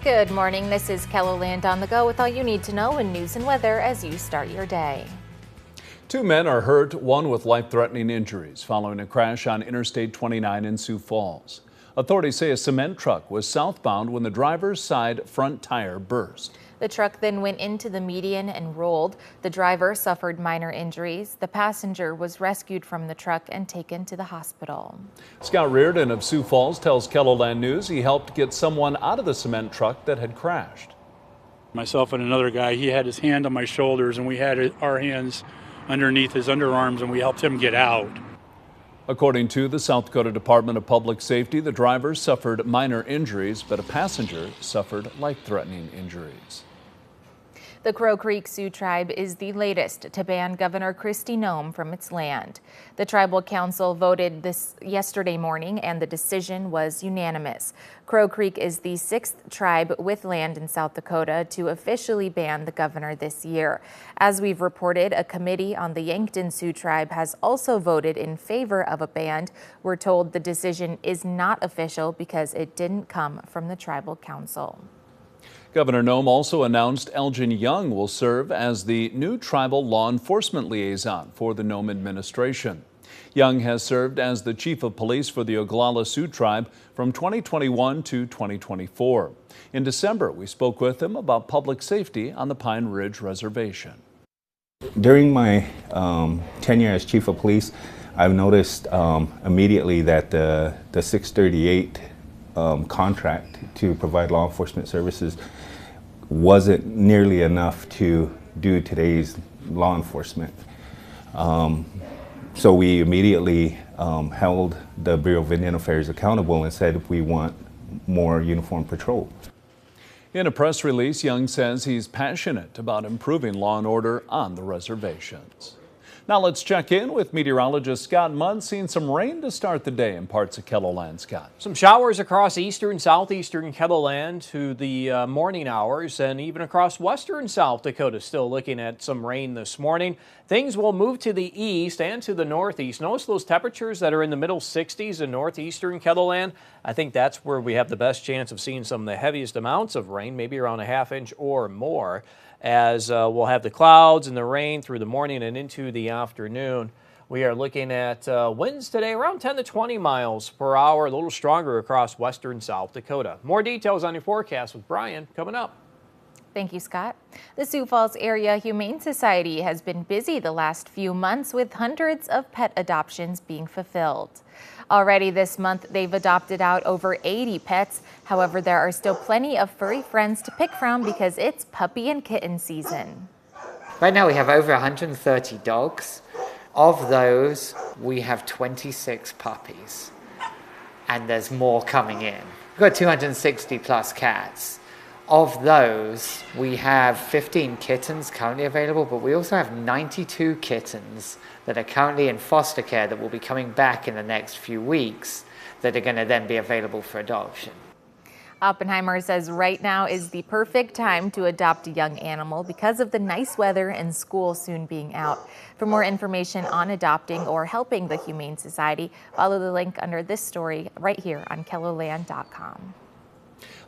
Good morning. This is KELOLAND on the go with all you need to know in news and weather as you start your day. 2 men are hurt, one with life-threatening injuries following a crash on Interstate 29 in Sioux Falls. Authorities say a cement truck was southbound when the driver's side front tire burst. The truck then went into the median and rolled. The driver suffered minor injuries. The passenger was rescued from the truck and taken to the hospital. Scott Reardon of Sioux Falls tells KELOLAND News he helped get someone out of the cement truck that had crashed. Myself and another guy, he had his hand on my shoulders and we had our hands underneath his underarms and we helped him get out. According to the South Dakota Department of Public Safety, the driver suffered minor injuries, but a passenger suffered life-threatening injuries. The Crow Creek Sioux Tribe is the latest to ban Governor Noem from its land. The Tribal Council voted this yesterday morning and the decision was unanimous. Crow Creek is the 6th tribe with land in South Dakota to officially ban the governor this year. As we've reported, a committee on the Yankton Sioux Tribe has also voted in favor of a ban. We're told the decision is not official because it didn't come from the Tribal Council. Governor Noem also announced Elgin Young will serve as the new tribal law enforcement liaison for the Noem administration. Young has served as the chief of police for the Oglala Sioux Tribe from 2021 to 2024. In December, we spoke with him about public safety on the Pine Ridge Reservation. During my tenure as chief of police, I've noticed immediately that the 638 contract to provide law enforcement services wasn't nearly enough to do today's law enforcement. So we immediately held the Bureau of Indian Affairs accountable and said we want more uniformed patrol. In a press release, Young says he's passionate about improving law and order on the reservations. Now let's check in with meteorologist Scott Mudd, seeing some rain to start the day in parts of KELOLAND. Scott. Some showers across eastern, southeastern KELOLAND to the morning hours, and even across western South Dakota. Still looking at some rain this morning. Things will move to the east and to the northeast. Notice those temperatures that are in the middle 60s in northeastern KELOLAND. I think that's where we have the best chance of seeing some of the heaviest amounts of rain, maybe around a ½ inch or more, as we'll have the clouds and the rain through the morning and into the afternoon. We are looking at winds today around 10 to 20 miles per hour, a little stronger across western South Dakota. More details on your forecast with Brian coming up. Thank you, Scott. The Sioux Falls Area Humane Society has been busy the last few months with hundreds of pet adoptions being fulfilled. Already this month, they've adopted out over 80 pets. However, there are still plenty of furry friends to pick from because it's puppy and kitten season. Right now we have over 130 dogs. Of those, we have 26 puppies. And there's more coming in. We've got 260 plus cats. Of those, we have 15 kittens currently available, but we also have 92 kittens that are currently in foster care that will be coming back in the next few weeks that are going to then be available for adoption. Oppenheimer says right now is the perfect time to adopt a young animal because of the nice weather and school soon being out. For more information on adopting or helping the Humane Society, follow the link under this story right here on KELOLAND.com.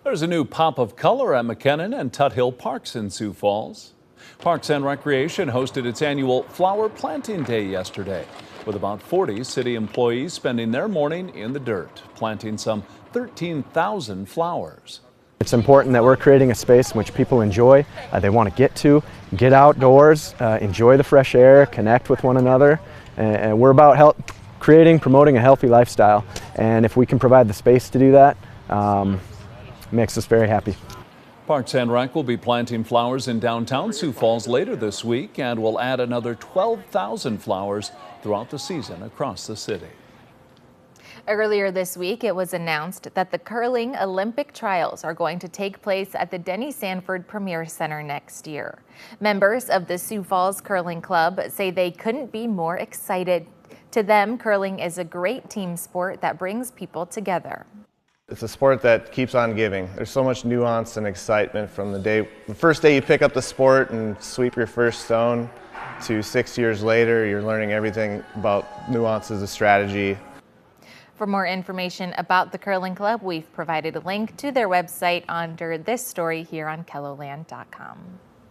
There's a new pop of color at McKinnon and Tut Hill Parks in Sioux Falls. Parks and Recreation hosted its annual Flower Planting Day yesterday, with about 40 city employees spending their morning in the dirt, planting some 13,000 flowers. It's important that we're creating a space in which people enjoy, they want to get outdoors, enjoy the fresh air, connect with one another, and we're about promoting a healthy lifestyle. And if we can provide the space to do that, makes us very happy. Parks and Rec will be planting flowers in downtown Sioux Falls later this week and will add another 12,000 flowers throughout the season across the city. Earlier this week, it was announced that the curling Olympic trials are going to take place at the Denny Sanford Premier Center next year. Members of the Sioux Falls Curling Club say they couldn't be more excited. To them, curling is a great team sport that brings people together. It's a sport that keeps on giving. There's so much nuance and excitement from the first day you pick up the sport and sweep your first stone to 6 years later, you're learning everything about nuances of strategy. For more information about the Curling Club, we've provided a link to their website under this story here on KELOLAND.com.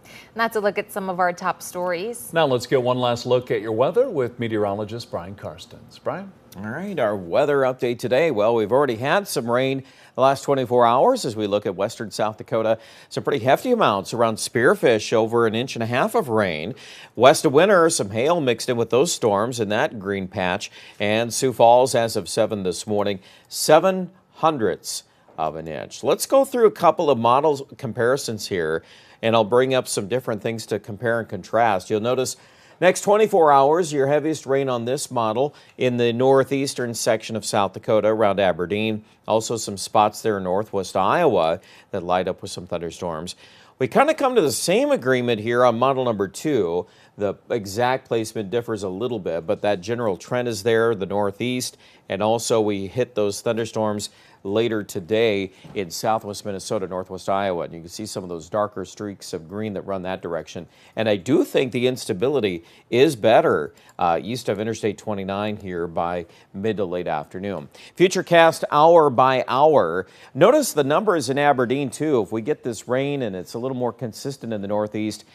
And that's a look at some of our top stories. Now let's get one last look at your weather with meteorologist Brian Karstens. Brian? All right, our weather update today. Well, we've already had some rain the last 24 hours as we look at western South Dakota. Some pretty hefty amounts around Spearfish, over 1.5 inches of rain. West of Winter, some hail mixed in with those storms in that green patch. And Sioux Falls, as of 7 this morning, 0.07 of an inch. Let's go through a couple of model comparisons here, and I'll bring up some different things to compare and contrast. You'll notice next 24 hours, your heaviest rain on this model in the northeastern section of South Dakota around Aberdeen. Also some spots there in northwest Iowa that light up with some thunderstorms. We kind of come to the same agreement here on model number 2. The exact placement differs a little bit, but that general trend is there, the northeast, and also we hit those thunderstorms later today in southwest Minnesota, northwest Iowa. And you can see some of those darker streaks of green that run that direction. And I do think the instability is better east of Interstate 29 here by mid to late afternoon. Futurecast hour by hour. Notice the numbers in Aberdeen too. If we get this rain and it's a little more consistent in the northeast,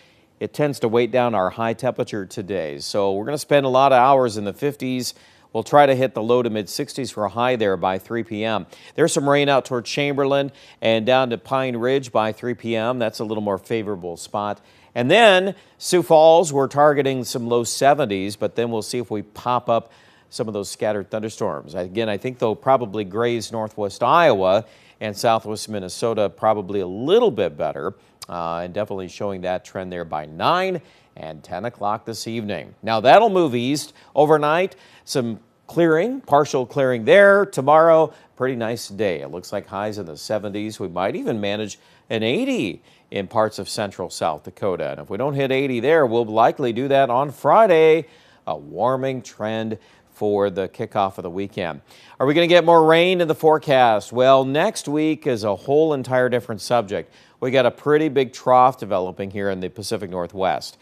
it tends to weight down our high temperature today. So we're going to spend a lot of hours in the 50s. We'll try to hit the low to mid 60s for a high there by 3 p.m. There's some rain out toward Chamberlain and down to Pine Ridge by 3 p.m. That's a little more favorable spot. And then Sioux Falls, we're targeting some low 70s, but then we'll see if we pop up some of those scattered thunderstorms. Again, I think they'll probably graze northwest Iowa and southwest Minnesota probably a little bit better, and definitely showing that trend there by 9 and 10 o'clock this evening. Now that'll move east overnight. Some clearing, partial clearing there. Tomorrow, pretty nice day. It looks like highs in the 70s. We might even manage an 80 in parts of central South Dakota. And if we don't hit 80 there, we'll likely do that on Friday. A warming trend for the kickoff of the weekend. Are we going to get more rain in the forecast? Well, next week is a whole entire different subject. We got a pretty big trough developing here in the Pacific Northwest.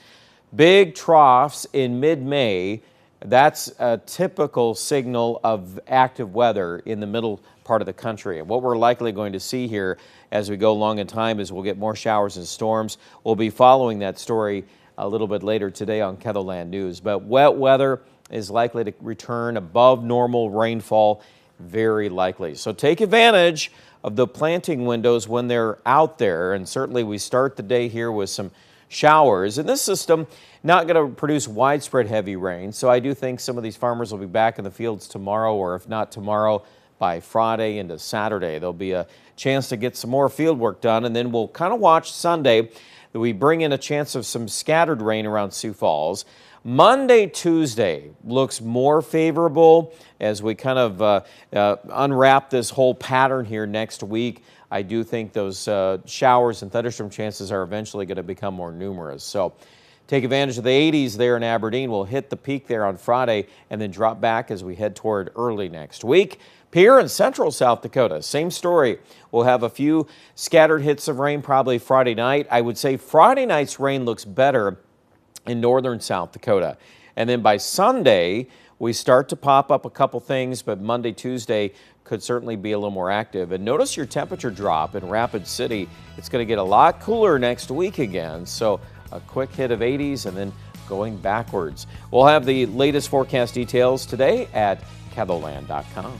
Big troughs in mid-May, that's a typical signal of active weather in the middle part of the country. And what we're likely going to see here as we go along in time is we'll get more showers and storms. We'll be following that story a little bit later today on KELOLAND News. But wet weather is likely to return, above normal rainfall, very likely. So take advantage of the planting windows when they're out there. And certainly we start the day here with some showers. And this system not going to produce widespread heavy rain, so I do think some of these farmers will be back in the fields tomorrow, or if not tomorrow, by Friday into Saturday. There'll be a chance to get some more field work done, and then we'll kind of watch Sunday that we bring in a chance of some scattered rain around Sioux Falls. Monday, Tuesday looks more favorable as we kind of unwrap this whole pattern here next week. I do think those showers and thunderstorm chances are eventually going to become more numerous. So take advantage of the 80s there in Aberdeen. We'll hit the peak there on Friday and then drop back as we head toward early next week. Here in central South Dakota, same story. We'll have a few scattered hits of rain probably Friday night. I would say Friday night's rain looks better in northern South Dakota. And then by Sunday, we start to pop up a couple things, but Monday, Tuesday could certainly be a little more active. And notice your temperature drop in Rapid City. It's going to get a lot cooler next week again. So a quick hit of 80s and then going backwards. We'll have the latest forecast details today at KELOLAND.com.